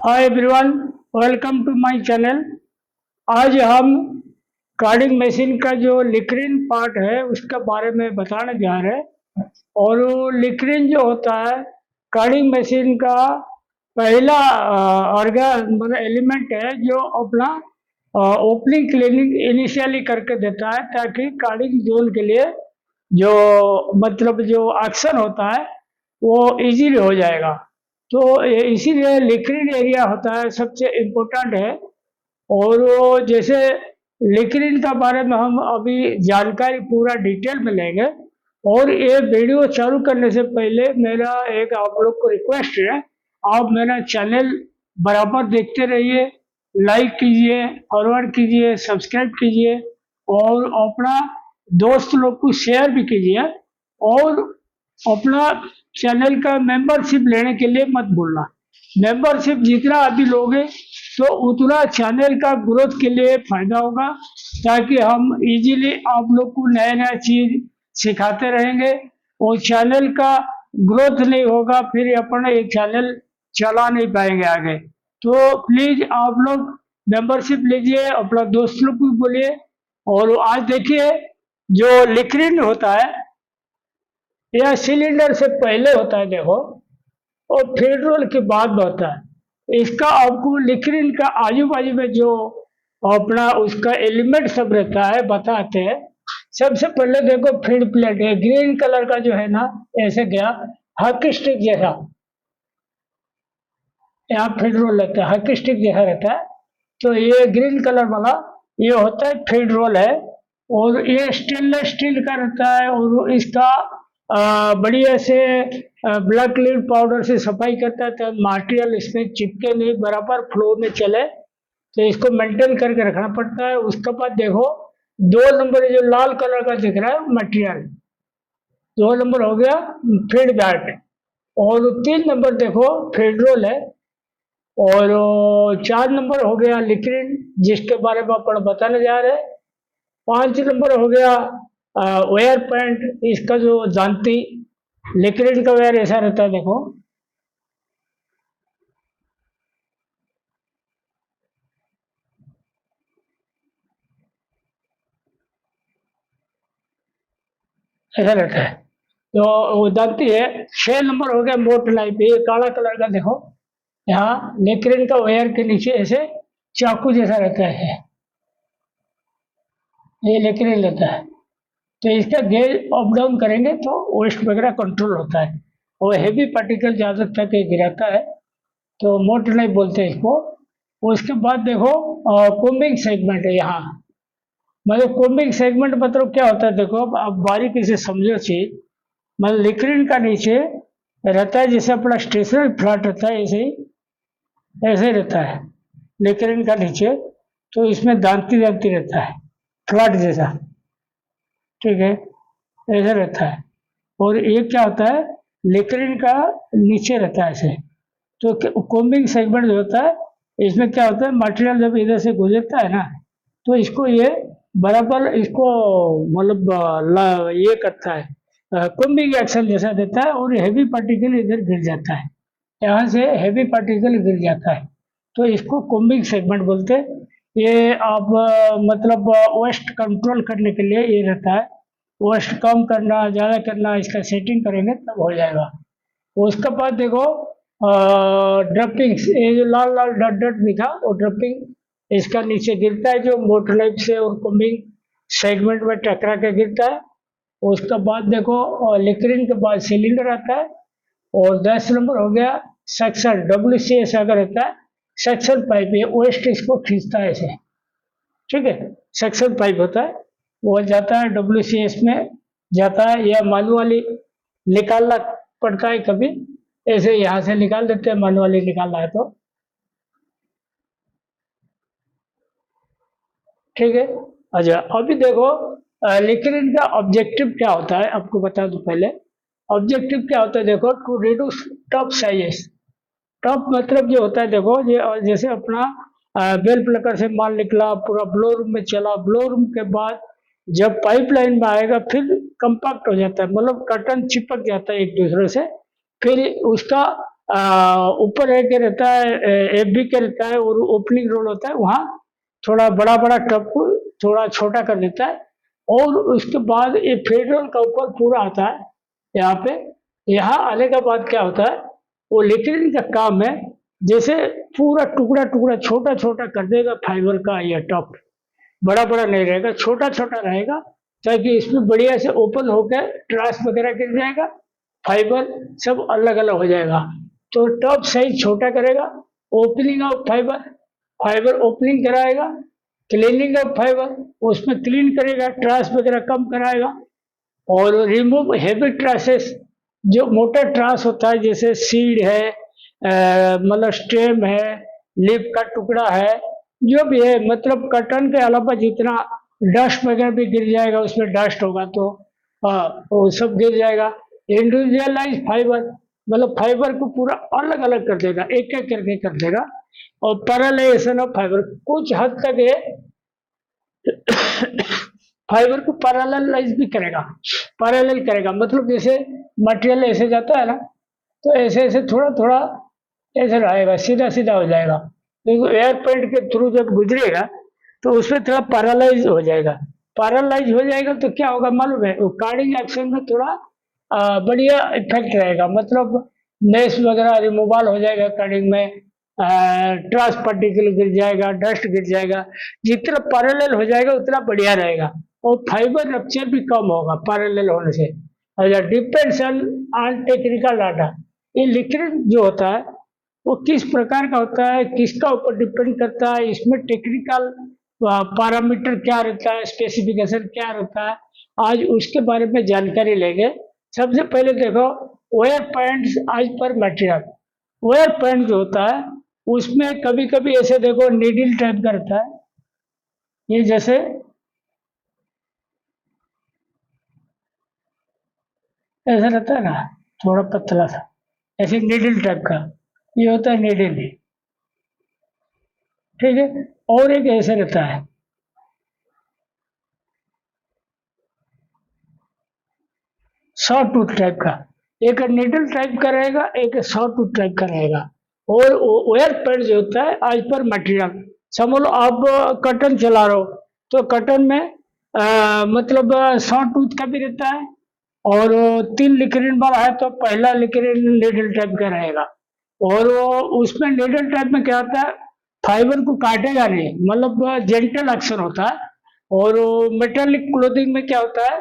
Hi everyone, welcome to my channel. आज हम carding machine का जो लिक्रिन पार्ट है उसके बारे में बताने जा रहे हैं। और वो लिक्रिन जो होता है कार्डिंग मशीन का पहला मतलब एलिमेंट है जो अपना ओपनिंग क्लीनिंग इनिशियली करके देता है ताकि कार्डिंग जोन के लिए जो मतलब जो एक्शन होता है वो इजीली हो जाएगा। तो इसीलिए लिक्रिन एरिया होता है सबसे इम्पोर्टेंट है। और वो जैसे लिक्रिन का बारे में हम अभी जानकारी पूरा डिटेल में लेंगे। और ये वीडियो चालू करने से पहले मेरा एक आप लोग को रिक्वेस्ट है, आप मेरा चैनल बराबर देखते रहिए, लाइक कीजिए, फॉरवर्ड कीजिए, सब्सक्राइब कीजिए और अपना दोस्त लोग को शेयर भी कीजिए। और अपना चैनल का मेंबरशिप लेने के लिए मत भूलना। मेंबरशिप जितना अभी लोगे तो उतना चैनल का ग्रोथ के लिए फायदा होगा, ताकि हम इजीली आप लोग को नया नया चीज सिखाते रहेंगे। और चैनल का ग्रोथ नहीं होगा फिर अपन एक चैनल चला नहीं पाएंगे आगे। तो प्लीज आप लोग मेंबरशिप लीजिए, अपना दोस्त लोग को बोलिए। और आज देखिए जो लिक्रिन होता है यह सिलेंडर से पहले होता है देखो, और पेट्रोल के बाद में होता है। इसका आपको लिक्रिन का आजू बाजू में जो अपना उसका एलिमेंट सब रहता है बताते हैं। सबसे पहले देखो फीड प्लेट है, ग्रीन कलर का जो है ना, ऐसे गया हॉकी स्टिक जैसा, यहाँ फीड रोल रहता है, हॉकी स्टिक जैसा रहता है। तो ये ग्रीन कलर वाला ये होता है फीड रोल है। और ये स्टेनलेस स्टील का रहता है और इसका बढ़िया से ब्लैक क्लीन पाउडर से सफाई करता है तो मटेरियल इसमें चिपके नहीं, बराबर फ्लो में चले। तो इसको मेंटेन करके रखना पड़ता है। उसके बाद देखो 2 नंबर जो लाल कलर का दिख रहा है मटेरियल, 2 नंबर हो गया फीड बैट। और 3 नंबर देखो फीड रोल है। और 4 नंबर हो गया लिक्रिन जिसके बारे में अपन बताने जा रहे हैं। 5 नंबर हो गया वेयर पैंट, इसका जो जानती लिक्रिन का वेयर ऐसा रहता है देखो। ऐसा रहता है तो वो जानती है। 6 नंबर हो गया मोट लाइफ, ये काला कलर का देखो, यहाँ लिक्रिन का वेयर के नीचे ऐसे चाकू जैसा रहता है, ये लिक्रिन रहता है। तो इसका गेज अप डाउन करेंगे तो वेस्ट वगैरह कंट्रोल होता है। और हेवी पार्टिकल ज़्यादा तक गिराता है तो मोटर नहीं बोलते इसको। उसके बाद देखो कोम्बिंग सेगमेंट है यहाँ। मतलब कोम्बिंग सेगमेंट मतलब क्या होता है देखो, आप बारीकी से समझो चीज। मतलब लिक्रिन का नीचे रहता है जैसे अपना स्टेशनरी फ्लैट रहता है, ऐसे ही रहता है लिक्रिन का नीचे। तो इसमें दांती दांती रहता है फ्लैट जैसा, ठीक है, ऐसा रहता है। और ये क्या होता है लिक्रिन का नीचे रहता है ऐसे। तो कोम्बिंग सेगमेंट जो होता है इसमें क्या होता है, मटेरियल जब इधर से गुजरता है ना तो इसको ये बराबर इसको मतलब ये करता है, कोम्बिंग एक्शन जैसा देता है और हैवी पार्टिकल इधर गिर जाता है, यहाँ से हैवी पार्टिकल गिर जाता है। तो इसको कोम्बिंग सेगमेंट बोलते हैं। ये आप मतलब वेस्ट कंट्रोल करने के लिए ये रहता है। वेस्ट कम करना ज़्यादा करना इसका सेटिंग करेंगे तब हो जाएगा। उसके बाद देखो ड्रपिंग्स, ये जो लाल लाल डट डट भी था वो ड्रपिंग इसका नीचे गिरता है जो मोटर लाइफ से और कोम्बिंग सेगमेंट में टकरा के गिरता है। उसके बाद देखो लिक्रिन के बाद सिलेंडर आता है। और 10 नंबर हो गया सेक्शन, WCS अगर रहता है सेक्शन पाइप, ये वेस्ट इसको खींचता है ऐसे, ठीक है। सेक्शन पाइप होता है वो जाता है WCS में जाता है, या मैनुअली निकालना पड़ता है कभी, ऐसे यहाँ से निकाल देते हैं मैनुअली निकालना है तो, ठीक है। अच्छा अभी देखो लिक्रिन का ऑब्जेक्टिव क्या होता है आपको बता दूं पहले। ऑब्जेक्टिव क्या होता है देखो, to reduce top sizes. Top मतलब जो होता है देखो ये जैसे अपना बेल प्लकर से माल निकला पूरा ब्लो रूम में चला, ब्लो रूम के बाद जब पाइपलाइन में आएगा फिर कंपैक्ट हो जाता है, मतलब कर्टन चिपक जाता है एक दूसरे से। फिर उसका ऊपर एक रहता है, FB के रहता है, और ओपनिंग रोल होता है, वहाँ थोड़ा बड़ा बड़ा टब को थोड़ा छोटा कर देता है। और उसके बाद ये फेडरल का ऊपर पूरा आता है यहाँ पे। यहाँ आने के बाद क्या होता है, वो लिक्विड का काम है, जैसे पूरा टुकड़ा टुकड़ा छोटा छोटा कर देगा फाइबर का। ये टप बड़ा बड़ा नहीं रहेगा, छोटा छोटा रहेगा, ताकि इसमें बढ़िया से ओपन होकर ट्रांस वगैरह गिर जाएगा, फाइबर सब अलग अलग हो जाएगा। तो टप साइज छोटा करेगा, opening of fibre, fibre opening कराएगा, क्लीनिंग ऑफ फाइबर, उसमें क्लीन करेगा, ट्रांस वगैरह कम कराएगा, और रिमूव हेवी ट्रांसेस, जो मोटा ट्रांस होता है, जैसे सीड है, मतलब स्टेम है, लीफ का टुकड़ा है, जो भी है, मतलब कटन के अलावा जितना डस्ट वगैरह भी गिर जाएगा, उसमें डस्ट होगा तो वो सब गिर जाएगा। इंडिविजुअलाइज फाइबर, मतलब फाइबर को पूरा अलग अलग कर देगा, एक एक करके कर देगा। और पैरेललाइजेशन ऑफ फाइबर, कुछ हद तक ये फाइबर को पैरेललाइज भी करेगा, पैरेलल करेगा, मतलब जैसे मटेरियल ऐसे जाता है ना, तो ऐसे ऐसे थोड़ा थोड़ा ऐसे रहेगा, सीधा सीधा हो जाएगा। तो एयर पेंट के थ्रू जब गुजरेगा तो उसमें थोड़ा पैरालाइज हो जाएगा। पैरालाइज हो जाएगा तो क्या होगा मालूम है, वो कार्डिंग एक्शन में थोड़ा बढ़िया इफेक्ट रहेगा, मतलब नेस वगैरह रिमूवल हो जाएगा कार्डिंग में, ट्रांस पार्टिकल गिर जाएगा, डस्ट गिर जाएगा। जितना पैरेलल हो जाएगा उतना बढ़िया रहेगा, और फाइबर रप्चर भी कम होगा पैरेलल होने से। Depends on technical data. ये लिक्विड जो होता है वो किस प्रकार का होता है, किसका ऊपर डिपेंड करता है, इसमें टेक्निकल पैरामीटर क्या रहता है, स्पेसिफिकेशन क्या रहता है, आज उसके बारे में जानकारी लेंगे। सबसे पहले देखो वेयर पॉइंट्स आज पर मटेरियल। वेयर पॉइंट जो होता है उसमें कभी कभी ऐसे देखो नीडल टाइप का रहता है, ये जैसे ऐसा रहता है ना, थोड़ा पतला सा, ऐसे नीडल टाइप का, ये होता है नीडल, ठीक है। और एक ऐसे रहता है, शॉर्ट टूथ टाइप का, एक नीडल टाइप का रहेगा, एक शॉर्ट टूथ टाइप का रहेगा। और वेयर पेड जो होता है आज पर मटेरियल, समझ लो आप कटन चला रहे हो तो कटन में मतलब शॉर्ट टूथ का भी रहता है, और 3 लिक्विड वाला है तो पहला लिक्विड नीडल टाइप का रहेगा। और उसमें नीडल टाइप में क्या होता है, फाइबर को काटेगा नहीं, मतलब जेंटल एक्शन होता है। और मेटेलिक क्लोथिंग में क्या होता है,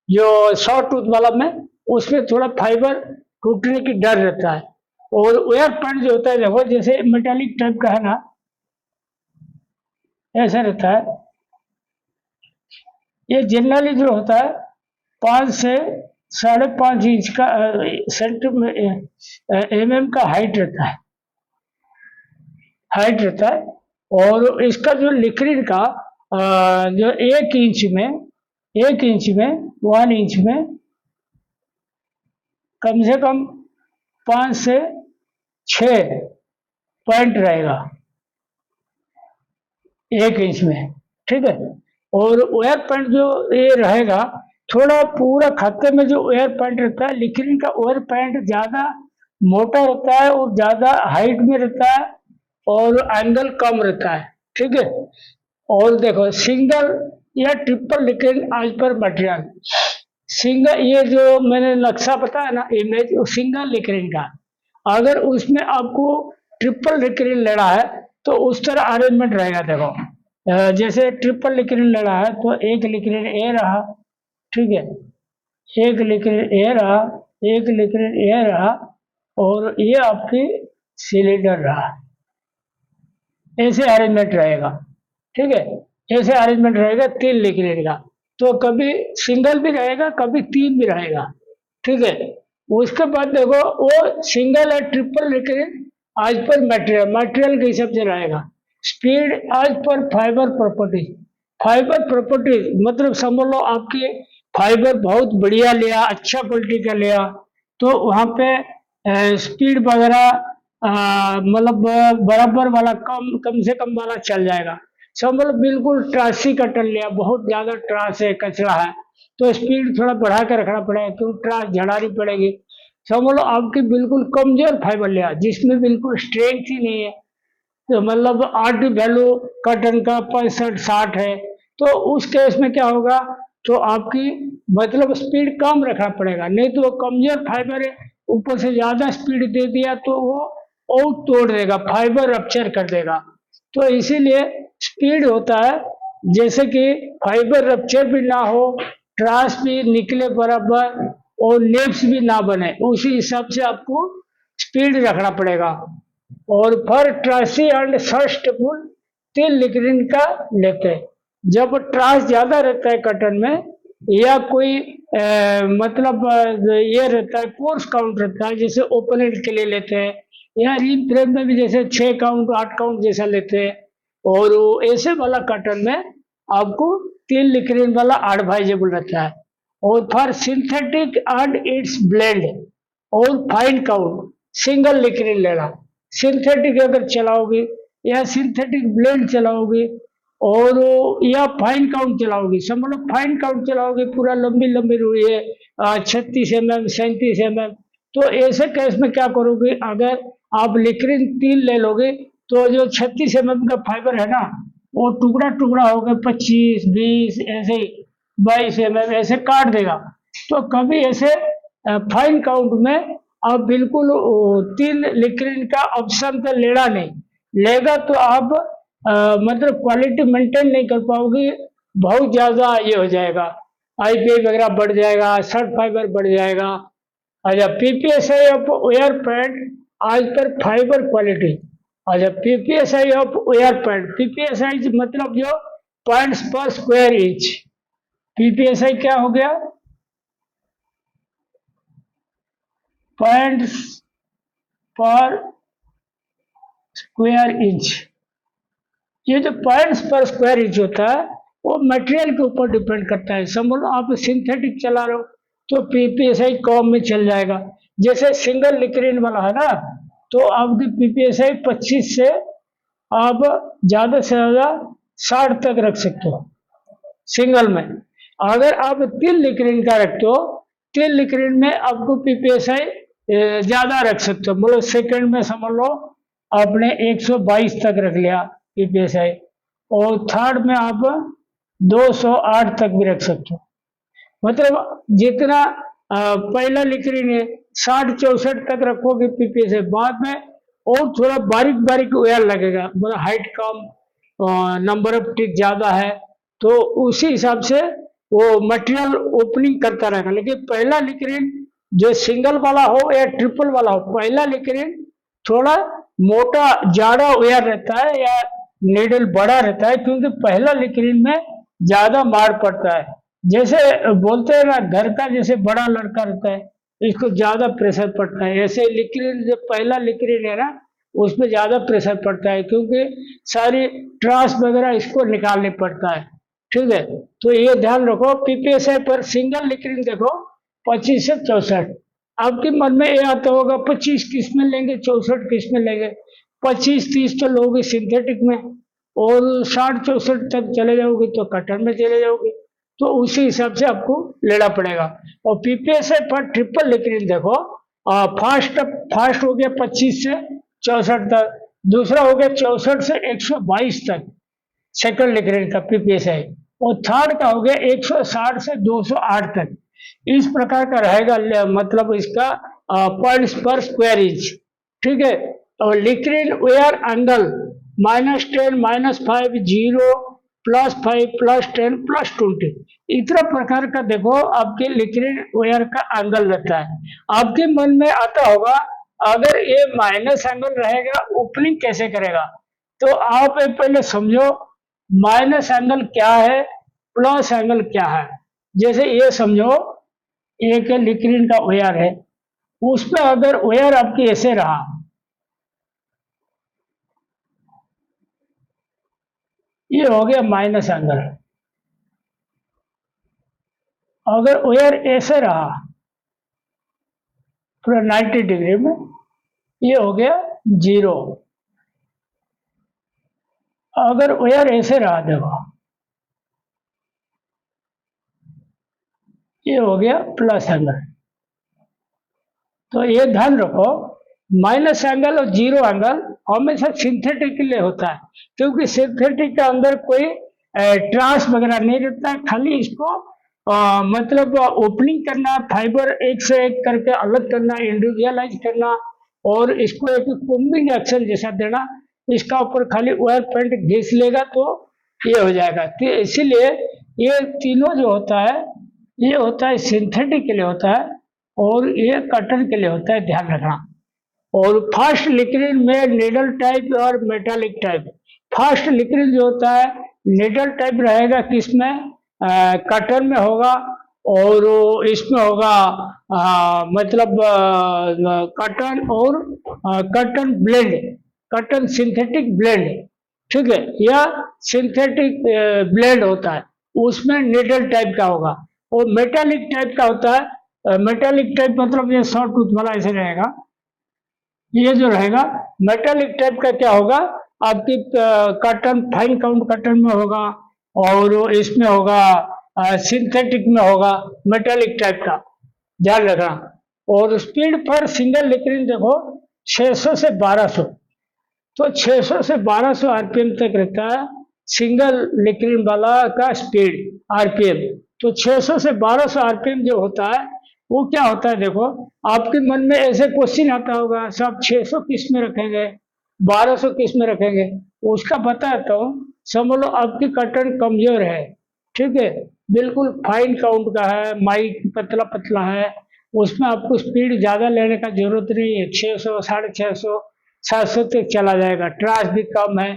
जो शॉर्ट टूथ वाला में, उसमें थोड़ा फाइबर टूटने की डर रहता है। और वेयर पैंट जो होता है देखो जैसे मेटेलिक टाइप का है ना, ऐसा रहता है। ये जनरली जो होता है 5 से 5.5 इंच का mm का हाइट रहता है, हाइट रहता है। और इसका जो लिक्विड का जो 1 इंच में 1 इंच में कम से कम 5 से 6 पॉइंट रहेगा 1 इंच में, ठीक है। और एयर पॉइंट जो ये रहेगा, थोड़ा पूरा खाते में जो एयर पॉइंट रहता है, लिक्विड का एयर पॉइंट ज्यादा मोटा रहता है और ज्यादा हाइट में रहता है, और एंगल कम रहता है, ठीक है। और देखो सिंगल या ट्रिपल लिक्विड आज पर मटेरियल, सिंगल, ये जो मैंने नक्शा बताया ना इमेज, सिंगल लिक्विड का, अगर उसमें आपको ट्रिपल लिक्विड लेना है तो उस तरह अरेंजमेंट रहेगा। देखो जैसे ट्रिपल लिक्विड लेना है तो एक लिक्विड ए रहा, ठीक है, एक लिक्विड ए रहा, एक लिक्विड ए रहा, और ये आपकी सिलेंडर रहा, ऐसे अरेंजमेंट रहेगा, ठीक है। ऐसे अरेंजमेंट रहेगा 3 लिक्विड का, तो कभी सिंगल भी रहेगा, कभी 3 भी रहेगा, ठीक है। उसके बाद देखो वो सिंगल या ट्रिपल लिक्विड आज पर मटेरियल के हिसाब से रहेगा। स्पीड आज पर फाइबर प्रॉपर्टीज, फाइबर प्रॉपर्टीज मतलब समझ लो आपके फाइबर बहुत बढ़िया लिया, अच्छा क्वालिटी का लिया, तो वहाँ पे स्पीड वगैरह मतलब बराबर वाला, कम से कम वाला चल जाएगा। समझ लो बिल्कुल ट्रासी कटन लिया, बहुत ज्यादा ट्रास है, कचरा है, तो स्पीड थोड़ा बढ़ा के रखना पड़ेगा, क्योंकि ट्रास झड़ानी पड़ेगी। समझ लो आपकी बिल्कुल कमजोर फाइबर लिया जिसमें बिल्कुल स्ट्रेंथ ही नहीं है, तो मतलब आरटी वैल्यू कटन का 65-60 है, तो उस केस में क्या होगा, तो आपकी मतलब स्पीड कम रखना पड़ेगा, नहीं तो वो कमजोर फाइबर है, ऊपर से ज्यादा स्पीड दे दिया तो वो और तोड़ देगा, फाइबर रप्चर कर देगा। तो इसीलिए स्पीड होता है, जैसे कि फाइबर रप्चर भी ना हो, ट्रांस भी निकले बराबर, और नेप्स भी ना बने, उसी हिसाब से आपको स्पीड रखना पड़ेगा। और फर ट्रासी एंड सर्स्ट पुल 3 लिग्रीन का लेते हैं। जब ट्रास ज्यादा रहता है कटन में, या कोई मतलब ये रहता है कोर्स काउंट रहता है, जैसे ओपोनेंट के लिए लेते हैं, या रिंग फ्रेम में भी जैसे 6 काउंट 8 काउंट जैसा लेते हैं, और वो ऐसे वाला कटन में आपको 3 लिग्रीन वाला एडवाइजेबल रहता है। और for synthetic and it's blend और फाइन काउंट सिंगल लिग्रीन लेना। सिंथेटिक अगर चलाओगे, या सिंथेटिक ब्लेंड चलाओगे, और या फाइन काउंट चलाओगे, समझ लो फाइन काउंट चलाओगे, पूरा लंबी लंबी रुई है 36 mm 37 mm, तो ऐसे केस में क्या करोगे, अगर आप लिक्रिन 3 ले लोगे, तो जो 36 mm का फाइबर है ना, वो टुकड़ा टुकड़ा होकर 25 20 ऐसे 22 mm ऐसे काट देगा। तो कभी ऐसे फाइन काउंट में आप बिल्कुल 3 लिक्रिन का ऑप्शन तो लेना नहीं, लेगा तो आप मतलब क्वालिटी मेंटेन नहीं कर पाओगे, बहुत ज्यादा ये हो जाएगा, आईपीआई वगैरह बढ़ जाएगा, शर्ट फाइबर बढ़ जाएगा। अच्छा, पीपीएसआई ऑफ एयर पैड आज पर फाइबर क्वालिटी। अच्छा, पीपीएसआई ऑफ एयर पैड, पीपीएसआई मतलब जो पॉइंट्स पर स्क्वायर इंच, पीपीएसआई क्या हो गया, पॉइंट्स पर स्क्वायर इंच। ये जो पॉइंट्स पर स्क्वायर इंच होता है, वो मटेरियल के ऊपर डिपेंड करता है। समझ लो आप सिंथेटिक चला रहे हो, तो पीपीएसआई कम में चल जाएगा। जैसे सिंगल लिक्रिन वाला है ना, तो आपकी पीपीएसआई 25 से आप ज्यादा से ज्यादा 60 तक रख सकते हो सिंगल में। अगर आप 3 लिक्रिन का रखते हो, 3 लिक्रिन में आपको पीपीएसआई ज्यादा रख सकते हो, मतलब सेकंड में समझ लो आपने 122 तक रख लिया पीपीएसआई, और थर्ड में आप 208 तक भी रख सकते हो। मतलब जितना पहला लिक्रिन है 60 64 तक रखोगे पीपीएसआई, बाद में और थोड़ा बारीक बारीक वायर लगेगा, मतलब हाइट कम, नंबर ऑफ टिक ज्यादा है, तो उसी हिसाब से वो मटेरियल ओपनिंग करता रहेगा। लेकिन पहला लिक्रिन जो सिंगल वाला हो या ट्रिपल वाला हो, पहला लिक्रिन थोड़ा मोटा जाड़ा वायर रहता है, या नीडल बड़ा रहता है, क्योंकि पहला लिक्रिन में ज्यादा मार पड़ता है। जैसे बोलते हैं ना, घर का जैसे बड़ा लड़का रहता है, इसको ज्यादा प्रेशर पड़ता है, ऐसे लिक्रिन जो पहला लिक्रिन है ना, उसमें ज्यादा प्रेशर पड़ता है, क्योंकि सारी ट्रांस वगैरह इसको निकालनी पड़ता है। ठीक है, तो ये ध्यान रखो, पीपीएसआई पर सिंगल लिक्रिन देखो 25 से 64। आपके मन में ये आता होगा 25 किस में लेंगे, 64 किस में लेंगे। 25 30 तो लोगे सिंथेटिक में, और 60 64 तक चले जाओगे तो कटन में चले जाओगे, तो उसी हिसाब से आपको लेना पड़ेगा। और पीपीएसआई पर ट्रिपल लिक्रिन देखो, फास्ट फास्ट हो गया 25 से 64 तक, दूसरा हो गया 64 से 122 तक सेकंड लिक्रिन का पीपीएसआई, और थर्ड का हो गया 160 से 208 तक। इस प्रकार का रहेगा मतलब इसका पॉइंट्स पर स्क्वायर इंच। ठीक है, और लिक्रिन वेयर एंगल -10 -5 0 +5 +10 +20, इतना प्रकार का देखो आपके लिक्रिन वेयर का एंगल रहता है। आपके मन में आता होगा, अगर ये माइनस एंगल रहेगा ओपनिंग कैसे करेगा, तो आप पहले समझो माइनस एंगल क्या है, प्लस एंगल क्या है। जैसे ये समझो एक लिक्रिन का वायर है, उस पर अगर वायर आपकी ऐसे रहा, ये हो गया माइनस एंगल। अगर वायर ऐसे रहा पूरा 90 डिग्री में, ये हो गया 0। अगर वायर ऐसे रहा देखो, ये हो गया प्लस एंगल। तो ये ध्यान रखो, माइनस एंगल और जीरो एंगल हमेशा सिंथेटिक के लिए होता है, क्योंकि सिंथेटिक के अंदर कोई ट्रांस वगैरह नहीं रहता है, खाली इसको मतलब ओपनिंग करना, फाइबर एक से एक करके अलग करना, इंडिविजुअलाइज करना, और इसको एक कोम्बिंग एक्शन जैसा देना। इसका ऊपर खाली ऑयल पेंट घिस लेगा तो ये हो जाएगा। तो इसीलिए ये तीनों जो होता है, ये होता है सिंथेटिक के लिए होता है, और ये कॉटन के लिए होता है, ध्यान रखना। और फास्ट लिक्रिन में निडल टाइप और मेटालिक टाइप। फास्ट लिक्रिन जो होता है निडल टाइप रहेगा, किसमें, कॉटन में होगा, और इसमें होगा मतलब कॉटन और cotton blend, cotton synthetic blend, ठीक है, या सिंथेटिक ब्लेंड होता है, उसमें निडल टाइप का होगा। और मेटालिक टाइप का होता है, मेटालिक टाइप मतलब ये शॉर्ट टूथ वाला ऐसे रहेगा, ये जो रहेगा मेटालिक टाइप का क्या होगा, आपकी कॉटन फाइन काउंट कॉटन में होगा, और इसमें होगा सिंथेटिक में होगा, मेटालिक टाइप का, ध्यान रखना। और स्पीड पर सिंगल लिक्रिन देखो 600 से 1200, तो 600 से 1200 आरपीएम तक रहता है सिंगल लिक्रिन वाला का स्पीड आरपीएम। तो 600 से 1200 आरपीएम जो होता है वो क्या होता है, देखो आपके मन में ऐसे क्वेश्चन आता होगा, सब 600 किस में रखेंगे, 1200 किस में रखेंगे, उसका बताता हूँ। समझ लो आपकी कॉटन कमजोर है, ठीक है, बिल्कुल फाइन काउंट का है, माइक पतला पतला है, उसमें आपको स्पीड ज्यादा लेने का जरूरत नहीं है, 600 650 700 तक चला जाएगा, ट्रांस भी कम है।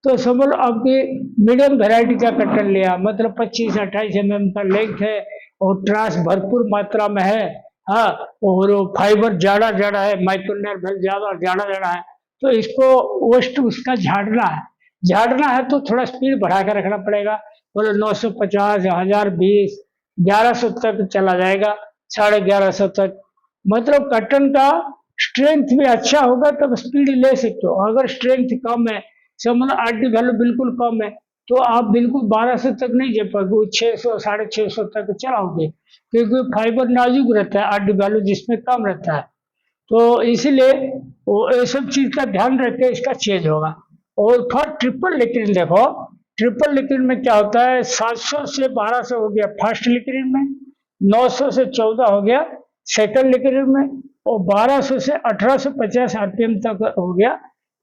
तो समझ लो आपकी मीडियम वेराइटी का कॉटन लिया, मतलब 25-28 mm का लेंथ है, और ट्रांस भरपूर मात्रा में है, हाँ, और फाइबर जाड़ा जाड़ा है, माइक्रोनर ज्यादा जाड़ा जाड़ा है, तो इसको वेस्ट उसका झाड़ना है, झाड़ना है तो थोड़ा स्पीड बढ़ा कर रखना पड़ेगा, बोलो 950 1020 1100 तक चला जाएगा, 1150 तक। मतलब कॉटन का स्ट्रेंथ भी अच्छा होगा तब स्पीड ले सकते हो। अगर स्ट्रेंथ कम है, समझ आरडी वैल्यू बिल्कुल कम है, तो आप बिल्कुल 1200 तक नहीं जा पाओगे, 600 650 तक चलाओगे, क्योंकि फाइबर नाजुक रहता है, आरडी वैल्यू जिसमें कम रहता है। तो इसीलिए वो ये सब चीज का ध्यान रख के इसका चेंज होगा। और फॉर ट्रिपल लिक्रिन देखो, ट्रिपल लिक्रिन में क्या होता है, 700 से 1200 हो गया फर्स्ट लिक्रिन में, 900 से 14 हो गया सेकंड लिक्रिन में, और 1200 से 1850 आरपीएम तक हो गया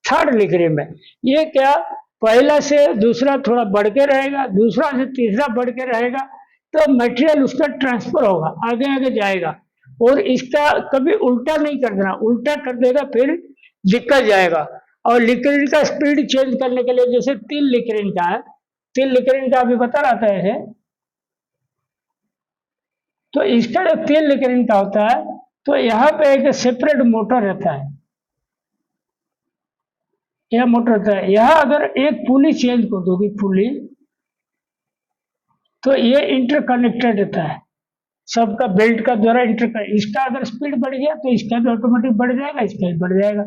थर्ड लिक्रिन में। ये क्या, पहला से दूसरा थोड़ा बढ़ के रहेगा, दूसरा से तीसरा बढ़ के रहेगा, तो मटेरियल उसका ट्रांसफर होगा, आगे आगे जाएगा। और इसका कभी उल्टा नहीं कर देना, उल्टा कर देगा फिर दिक्कत जाएगा। और लिक्रिन का स्पीड चेंज करने के लिए, जैसे तीन लिक्रिन का है, तीन लिक्रिन का अभी बता रहा था ऐसे, तो इसका जो तीन लिक्रिन का होता है, तो यहाँ पे एक सेपरेट मोटर रहता है, यह मोटर रहता है, यहाँ अगर एक पुली चेंज कर दोगी पुली, तो ये इंटरकनेक्टेड रहता है, सबका बेल्ट का द्वारा इंटर, इसका अगर स्पीड बढ़ गया तो इसका भी ऑटोमेटिक बढ़ जाएगा, इसका भी बढ़ जाएगा,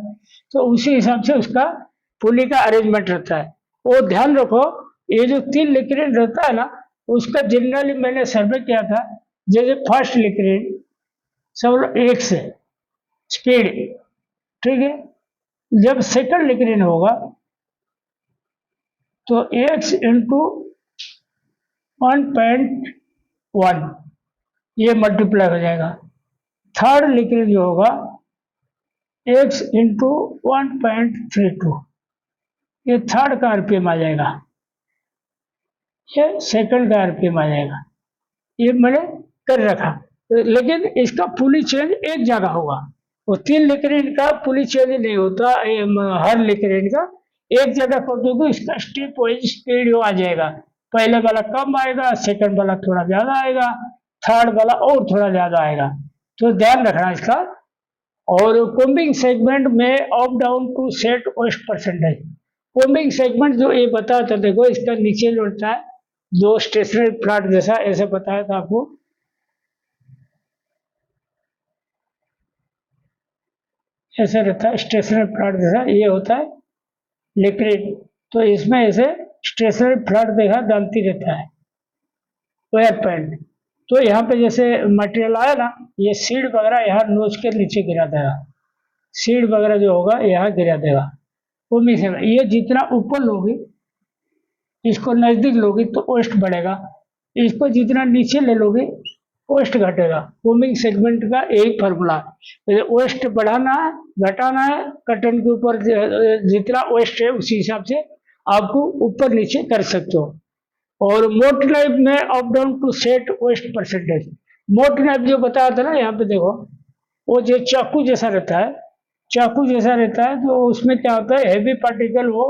तो उसी हिसाब से उसका पुली का अरेंजमेंट रहता है। वो ध्यान रखो, ये जो तीन लिक्रिन रहता है ना, उसका जनरली मैंने सर्वे किया था, जैसे फर्स्ट लिक्रिन सब एक से स्पीड, ठीक है, जब सेकंड लिक्रिन होगा तो x इंटू 1.1 ये मल्टीप्लाई हो जाएगा। थर्ड लिक्रिन जो होगा x इंटू 1.32, ये थर्ड का आरपीएम आ जाएगा, ये सेकंड का आरपीएम आ जाएगा। ये मैंने कर रखा, लेकिन इसका पुली चेंज एक जगह होगा, वो तीन लिक्रिन का पुली चेंज नहीं होता, हर लिक्रिन का एक जगह कर दोगे, इसका स्टेप वाइज स्पीड आ जाएगा, पहले वाला कम आएगा, सेकंड वाला थोड़ा ज्यादा आएगा, थर्ड वाला और थोड़ा ज्यादा आएगा, तो ध्यान रखना इसका। और कोम्बिंग सेगमेंट में up down to set waste percentage, combing segment जो ये बताया था, देखो इसका नीचे जो होता है दो स्टेशनरी फ्लैट जैसा, ऐसे बताया था आपको, ऐसे रहता है स्टेशनरी फ्लैट जैसा, ये होता है लिक्विड, तो इसमें ऐसे स्टेशनरी फ्लैट देखा दांती रहता है, वेयर पेंट, तो यहाँ पे जैसे मटेरियल आया ना, ये सीड वगैरह यहाँ नोच के नीचे गिरा देगा, सीड वगैरह जो होगा यहाँ गिरा देगा। वो मिक्स है, ये जितना ऊपर लोगी, इसको नजदीक लोगी तो ओस्ट बढ़ेगा, इसको जितना नीचे ले लोगे ओस्ट घटेगा। फोमिंग सेगमेंट का यही फॉर्मूला है। ओस्ट बढ़ाना है, घटाना है, कटन के ऊपर जितना ओस्ट है उसी हिसाब से आपको ऊपर नीचे कर सकते हो। और मोट नाइफ में up down to set waste percentage. Mote knife जो बताया था ना, यहाँ पे देखो, वो जो चाकू जैसा रहता है, चाकू जैसा रहता है, तो उसमें क्या होता है, हैवी पार्टिकल वो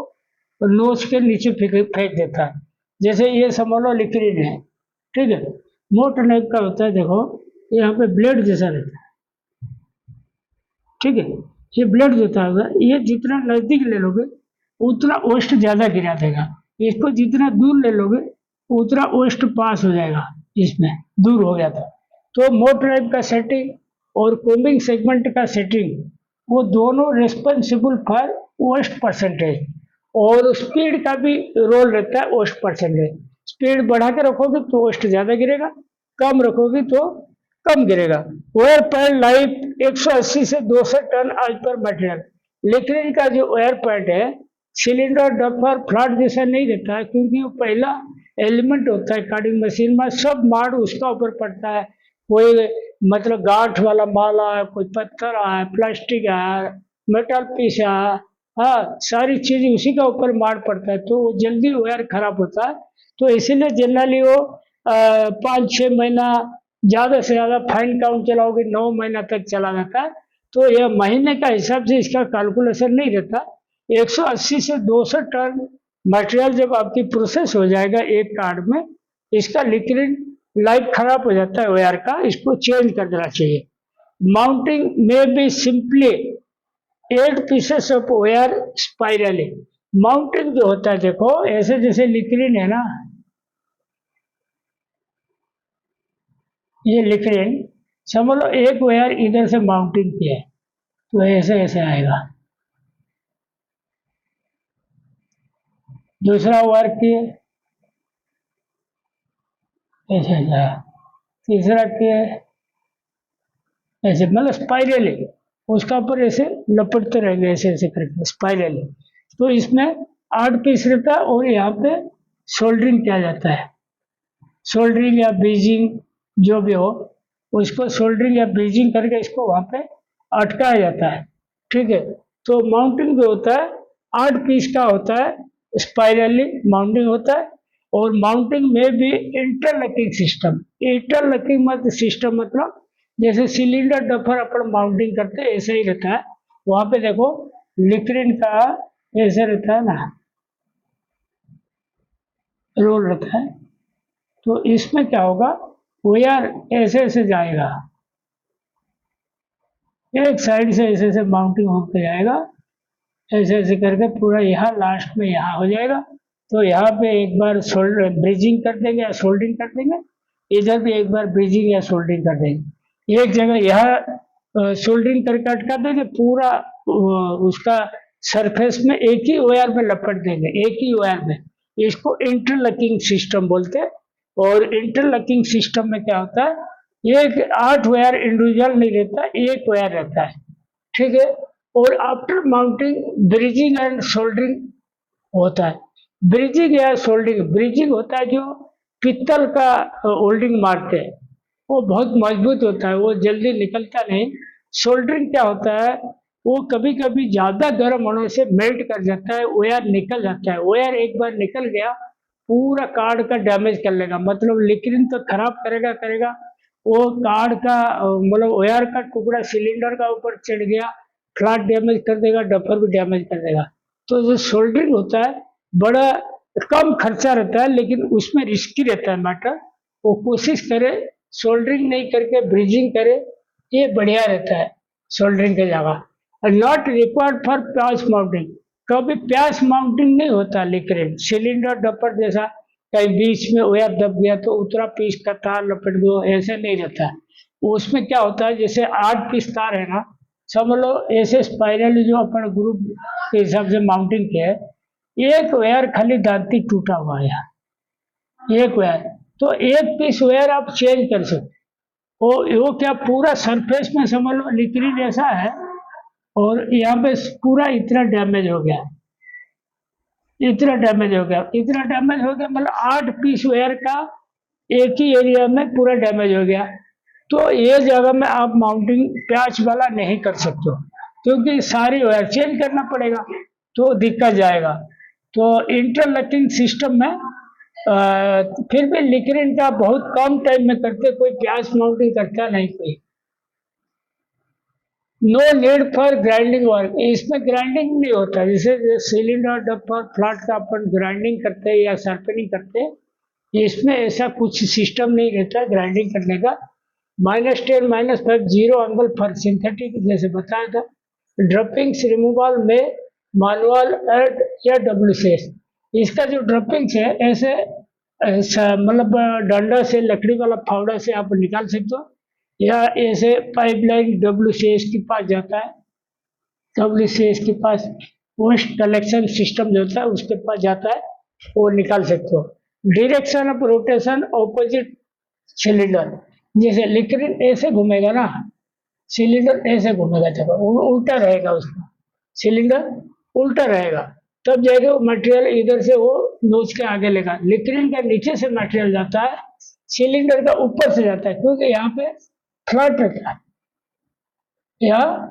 नोच के नीचे फेंक देता है। जैसे ये समझ लो लिक्विड है, ठीक है। मोट नाइफ का होता है, देखो यहाँ पे ब्लेड जैसा रहता है, ठीक है। ये ब्लेड होता है, ये जितना नजदीक ले लोगे उतना ओस्ट ज्यादा गिरा देगा, इसको जितना दूर ले लोगे उतना ओस्ट पास हो जाएगा, इसमें दूर हो गया था। तो मोट नाइफ का सेटिंग और कोम्बिंग सेगमेंट का सेटिंग, वो दोनों रेस्पॉन्सिबल फॉर ओस्ट परसेंटेज। और स्पीड का भी रोल रहता है ओस्ट परसेंटेज। स्पीड बढ़ा के रखोगे तो ओस्ट ज्यादा गिरेगा, कम रखोगे तो कम गिरेगा। वेयर पैड लाइफ 180 से 200 टन आज पर मटेरियल। लिक्विड का जो वेयर पैड है, सिलेंडर डफर फ्लैट जैसा नहीं रहता है, क्योंकि वो पहला एलिमेंट होता है कार्डिंग मशीन में, सब माल उसका ऊपर पड़ता है। कोई मतलब गांठ वाला माल है, कोई पत्थर है, प्लास्टिक है, मेटल पीस है, हाँ, सारी चीज उसी का ऊपर मार पड़ता है, तो जल्दी वायर खराब होता है। तो इसीलिए जनरली वो 5-6 महीना, ज्यादा से ज्यादा फाइन काउंट चलाओगे 9 महीना तक चला जाता है। तो यह महीने का हिसाब से इसका कैलकुलेशन नहीं रहता। 180 से 200 टन मटेरियल जब आपकी प्रोसेस हो जाएगा एक कार्ड में, इसका लिक्विड लाइफ खराब हो जाता है वायर का, इसको चेंज कर देना चाहिए। माउंटिंग में भी simply 8 pieces of wire spirally. Mounting जो होता है, देखो ऐसे जैसे लिक्विड है ना, ये लिक्विड समझ लो एक वायर इधर से माउंटिंग किया है, तो ऐसे ऐसे आएगा। दूसरा वायर किए, ऐसे ऐसे आया। तीसरा किए, ऐसे, मतलब स्पाइरली, उसका ऊपर ऐसे लपटते रहेंगे ऐसे ऐसे करके स्पाइरली। तो इसमें 8 पीस रहता है और यहाँ पे सोल्डरिंग किया जाता है। सोल्डरिंग या बीजिंग जो भी हो, उसको सोल्डरिंग या बीजिंग करके इसको वहां पे अटकाया जाता है, ठीक है। तो माउंटिंग जो होता है 8 पीस का होता है, स्पाइरली माउंटिंग होता है। और माउंटिंग में भी इंटरलॉकिंग सिस्टम। इंटरलॉकिंग मत सिस्टम मतलब जैसे सिलेंडर डफर अपन माउंटिंग करते हैं ऐसे ही रहता है। वहां पे देखो लिक्विड का ऐसे रहता है ना, रोल रहता है। तो इसमें क्या होगा, वायर ऐसे ऐसे जाएगा, एक साइड से ऐसे ऐसे माउंटिंग होकर जाएगा, ऐसे ऐसे करके पूरा यहाँ लास्ट में यहाँ हो जाएगा। तो यहाँ पे एक बार ब्रिजिंग कर देंगे या सोल्डरिंग कर देंगे, इधर भी एक बार ब्रिजिंग या सोल्डरिंग कर देंगे। एक जगह यहाँ सोल्डरिंग करके अटका देंगे, पूरा उसका सरफेस में एक ही वायर में लपट देंगे, एक ही वायर में। इसको इंटरलॉकिंग सिस्टम बोलते हैं। और इंटरलॉकिंग सिस्टम में क्या होता है, एक 8 वायर इंडिविजुअल नहीं रहता, एक वायर रहता है, ठीक है। और after mounting bridging and soldering होता है। ब्रिजिंग या सोल्डरिंग, ब्रिजिंग होता है जो पित्तल का होल्डिंग मारते हैं, वो बहुत मजबूत होता है, वो जल्दी निकलता नहीं। सोल्डरिंग क्या होता है, वो कभी कभी ज्यादा गर्म होने से मेल्ट कर जाता है, वायर निकल जाता है। वायर एक बार निकल गया पूरा कार्ड का डैमेज कर लेगा, मतलब लिक्विड तो खराब करेगा करेगा, वो कार्ड का मतलब वायर का टुकड़ा सिलेंडर का ऊपर चढ़ गया, फ्लैट डैमेज कर देगा, डफर भी डैमेज कर देगा। तो जो सोल्डरिंग होता है बड़ा कम खर्चा रहता है, लेकिन उसमें रिस्की रहता है मैटर। वो कोशिश करे सोल्डरिंग नहीं करके ब्रिजिंग करे, ये बढ़िया रहता है सोल्डरिंग की जगह। नॉट रिक्वायर्ड फॉर प्यास माउंटिंग, कभी प्यास माउंटिंग नहीं होता लिक्विड। सिलेंडर डपर जैसा कहीं बीच में वायर दब गया तो उतरा पीस का तार लपेट दो, ऐसे नहीं रहता है। उसमें क्या होता है, जैसे 8 पीस तार है ना, समझ लो ऐसे स्पाइरली जो अपन ग्रुप के हिसाब से माउंटिंग के है, एक वायर खाली दांती टूटा हुआ है, एक वायर, तो एक पीस वेयर आप चेंज कर सकते। वो क्या पूरा सरफेस में समझ लो लिक्विड ऐसा है, और यहाँ पे पूरा इतना डैमेज हो गया, इतना डैमेज हो गया, इतना डैमेज हो गया, मतलब 8 पीस वेयर का एक ही एरिया में पूरा डैमेज हो गया। तो ये जगह में आप माउंटिंग प्याच वाला नहीं कर सकते हो, क्योंकि सारी वायर चेंज करना पड़ेगा, तो दिक्कत जाएगा। तो इंटरलॉकिंग सिस्टम में फिर भी लिक्रिन का बहुत कम टाइम में करते, कोई प्याच माउंटिंग करता नहीं कोई। No need for grinding work, इसमें ग्राइंडिंग नहीं होता, जैसे सिलेंडर डंपर फ्लैट का अपन ग्राइंडिंग करते हैं या शार्पनिंग करते हैं, इसमें ऐसा कुछ सिस्टम नहीं रहता ग्राइंडिंग करने का। -10 -5 0 एंगल फॉर सिंथेटिक, जैसे बताया था। ड्रपिंग्स रिमूवल में मैनुअल एड या WCS, इसका जो ड्रपिंग्स है ऐसे मतलब डंडा से, लकड़ी वाला फावड़ा से आप निकाल सकते हो, या ऐसे पाइपलाइन WCS के पास जाता है, WCS के पास वेस्ट कलेक्शन सिस्टम जो होता है उसके पास जाता है, वो निकाल सकते हो। Direction of rotation opposite cylinder, जैसे लिक्विड ऐसे घूमेगा ना, सिलेंडर ऐसे घूमेगा, जब उल्टा रहेगा उसका सिलेंडर, उल्टा रहेगा, तब जाएगा वो मटेरियल इधर से वो नोच के आगे लेगा। लिक्विड का नीचे से मटेरियल जाता है, सिलेंडर का ऊपर से जाता है, क्योंकि यहाँ पे फ्लैट रहता है, यहाँ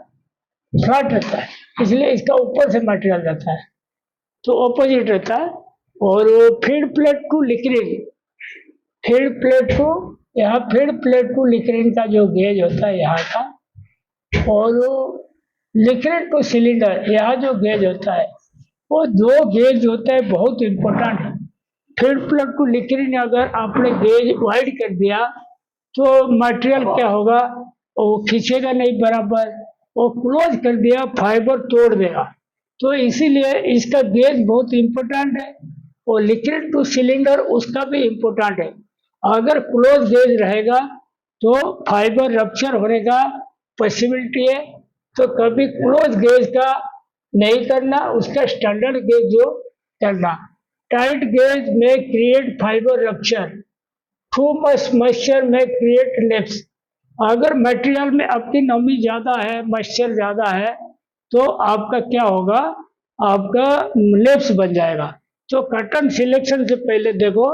फ्लैट रहता है, इसलिए इसका ऊपर से मटेरियल जाता है, तो ऑपोजिट रहता है। और वो feed plate to liquid, feed plate को, यहाँ फीड प्लेट टू लिक्विड का जो गेज होता है यहाँ का, और वो लिक्विड टू सिलेंडर यहाँ जो गेज होता है, वो 2 गेज होता है, बहुत इंपॉर्टेंट है। फीड प्लेट टू लिक्विड अगर आपने गेज वाइड कर दिया तो मटेरियल क्या होगा, वो खींचेगा नहीं बराबर, वो क्लोज कर दिया फाइबर तोड़ देगा, तो इसीलिए इसका गेज बहुत इंपॉर्टेंट है। और लिक्विड टू सिलेंडर उसका भी इम्पोर्टेंट है, अगर क्लोज गेज रहेगा तो फाइबर रप्चर होने का पॉसिबिलिटी है, तो कभी क्लोज गेज का नहीं करना, उसका स्टैंडर्ड गेज जो करना। टाइट गेज में create fibre rupture, too much moisture में क्रिएट लेप्स, अगर मटेरियल में आपकी नमी ज़्यादा है, मॉइस्चर ज़्यादा है, तो आपका क्या होगा, आपका लेप्स बन जाएगा। तो कटन सिलेक्शन से पहले देखो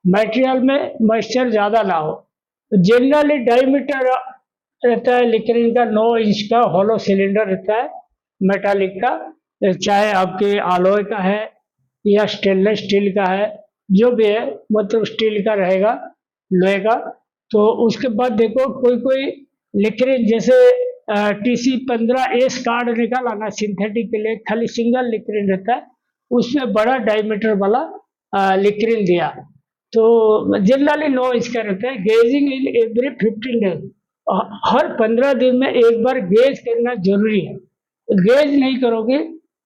मटेरियल में मॉइस्चर ज़्यादा ना हो। जनरली डायमीटर रहता है लिक्विड का 9 इंच का हॉलो सिलेंडर रहता है मेटालिक का, चाहे आपके अलॉय का है या स्टेनलेस स्टील का है, जो भी है, मतलब स्टील का रहेगा, लोहे का। तो उसके बाद देखो कोई कोई लिक्विड जैसे TC15S कार्ड निकाला ना सिंथेटिक के लिए, खाली सिंगल लिक्विड रहता है, उसमें बड़ा डायमीटर वाला लिक्विड दिया, तो जनरली 9 इंच का रहता है। गेजिंग इन एवरी 15 डेज, हर 15 दिन में एक बार गेज करना जरूरी है, गेज नहीं करोगे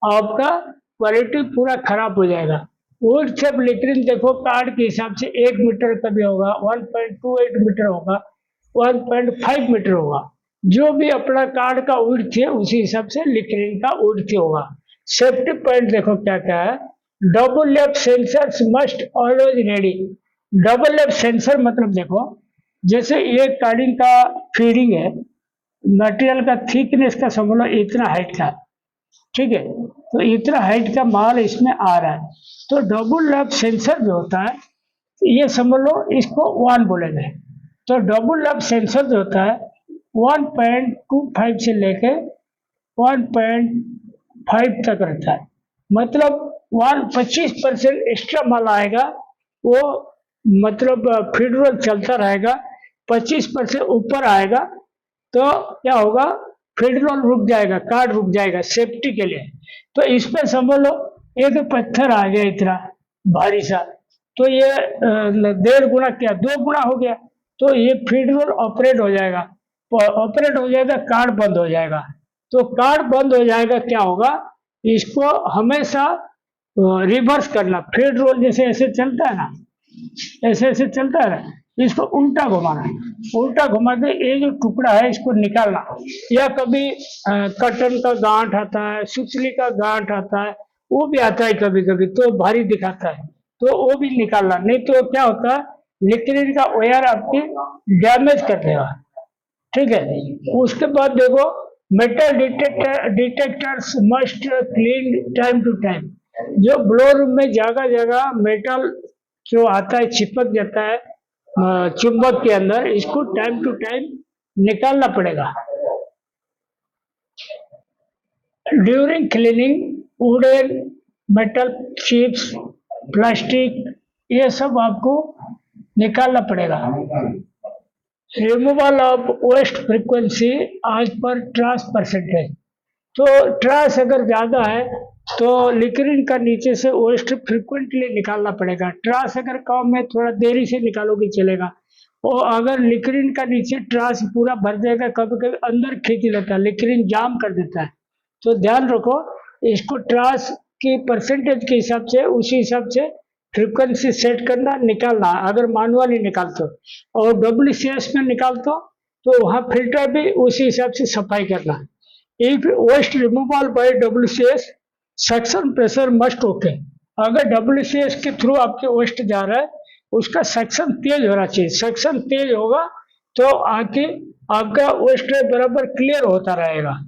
आपका क्वालिटी पूरा खराब हो जाएगा। वुड शेप लिक्विड देखो कार्ड के हिसाब से 1 मीटर का भी होगा, 1.28 मीटर होगा, 1.5 मीटर होगा, जो भी अपना कार्ड का विड्थ है उसी हिसाब से लिक्विड का विड्थ होगा। सेफ्टी पॉइंट देखो क्या क्या है, डबल लेप sensors must always ready. Double लेप सेंसर मतलब देखो, जैसे ये कार्डिंग का फीडिंग है, मटेरियल का थिकनेस का समझ लो इतना हाइट का, ठीक है, तो इतना हाइट का माल इसमें आ रहा है, तो डबल लैप सेंसर जो होता है, ये समझ लो इसको 1 बोलेंगे। तो डबल लैप सेंसर जो होता है 1.25 से लेके 1.5 तक रहता है, मतलब 25% एक्स्ट्रा माल आएगा, वो मतलब फीड रोल चलता रहेगा, 25% ऊपर आएगा तो क्या होगा, फीड रोल रुक जाएगा, कार्ड रुक जाएगा सेफ्टी के लिए। तो इस पर समझ लो एक पत्थर आ गया इतना भारी सा, तो ये 1.5 गुना क्या 2 गुना हो गया, तो ये फीड रोल ऑपरेट हो जाएगा, ऑपरेट हो जाएगा, कार्ड बंद हो जाएगा। तो कार्ड बंद हो जाएगा, क्या होगा, इसको हमेशा रिवर्स करना, फीड रोल जैसे ऐसे चलता है ना, ऐसे ऐसे चलता है ना, इसको उल्टा घुमाना, उल्टा घुमा के ये जो टुकड़ा है इसको निकालना, या कभी कटन का गांठ आता है, सुचली का गांठ आता है, वो भी आता है कभी कभी, तो भारी दिखाता है, तो वो भी निकालना, नहीं तो क्या होता है लिक्रिन का वायर आपकी डैमेज कर देगा। ठीक है, उसके बाद देखो metal detectors must clean time to time. जो ब्लो रूम में जगह जगह मेटल जो आता है चिपक जाता है चुंबक के अंदर, इसको टाइम टू टाइम निकालना पड़ेगा। During cleaning wooden metal chips plastic ये सब आपको निकालना पड़ेगा। रिमूवल ऑफ वेस्ट फ्रीक्वेंसी आज पर ट्रांस परसेंटेज। तो ट्रांस अगर ज़्यादा है तो लिक्रिन का नीचे से वेस्ट फ्रिक्वेंटली निकालना पड़ेगा। ट्रांस अगर कम है थोड़ा देरी से निकालोगे चलेगा। और अगर लिक्रिन का नीचे ट्रांस पूरा भर जाएगा, कभी कभी अंदर खींच लेता है, लिक्रिन जाम कर देता है। तो ध्यान रखो, इसको ट्रांस की परसेंटेज के हिसाब से उसी हिसाब से फ्रीक्वेंसी सेट करना, निकालना अगर मैनुअली निकालते हो। और WCS में निकालते हो तो वहाँ फिल्टर भी उसी हिसाब से सफाई करना। If waste removal by WCS suction pressure must okay. अगर WCS के थ्रू आपके वेस्ट जा रहा है उसका सक्शन तेज होना चाहिए। सक्शन तेज होगा तो आके आपका वेस्ट बराबर क्लियर होता रहेगा।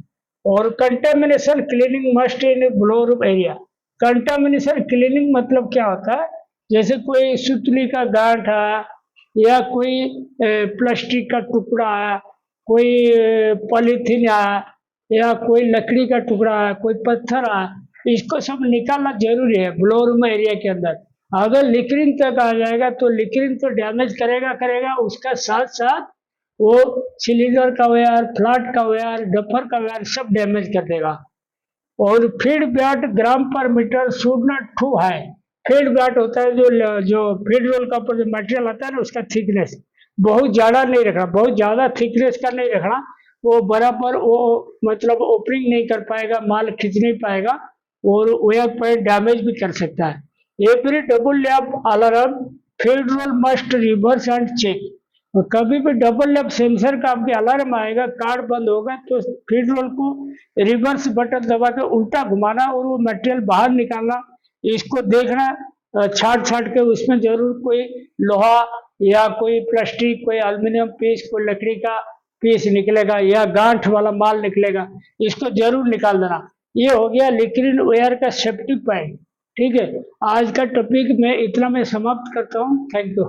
और contamination cleaning must in blow room area. Contamination cleaning मतलब क्या होता है, जैसे कोई सुतली का गांठ है या कोई प्लास्टिक का टुकड़ा है, कोई पॉलीथीन है या कोई लकड़ी का टुकड़ा है, कोई पत्थर है, इसको सब निकालना जरूरी है ब्लो रूम एरिया के अंदर। अगर लिक्रिन तक आ जाएगा तो लिक्रिन तो डैमेज करेगा करेगा, उसका साथ साथ वो सिलेंडर का वायर, फ्लैट का वायर, डफर का वायर सब डैमेज कर देगा। और feed batt gram per metre should not to high. Feed batt होता है जो फीड रोल का ऊपर जो मटेरियल आता है ना, उसका थिकनेस बहुत ज़्यादा नहीं रखना, बहुत ज़्यादा थिकनेस का नहीं रखना। वो बराबर वो मतलब ओपनिंग नहीं कर पाएगा, माल खींच नहीं पाएगा और वेयर पर डैमेज भी कर सकता है। Every double lap alarm feed roll must reverse and check. कभी भी डबल लैप सेंसर का आपके अलार्म आएगा, कार्ड बंद होगा तो फीड रोल को रिवर्स बटन दबा के उल्टा घुमाना और वो मटेरियल बाहर निकालना, इसको देखना छाट छाट के उसमें जरूर कोई लोहा या कोई प्लास्टिक, कोई एल्युमिनियम पीस, कोई लकड़ी का पीस निकलेगा या गांठ वाला माल निकलेगा, इसको जरूर निकाल देना। ये हो गया लिक्रिन वेयर का सेफ्टी पॉइंट। ठीक है, आज का टॉपिक मैं इतना में समाप्त करता हूँ। Thank you.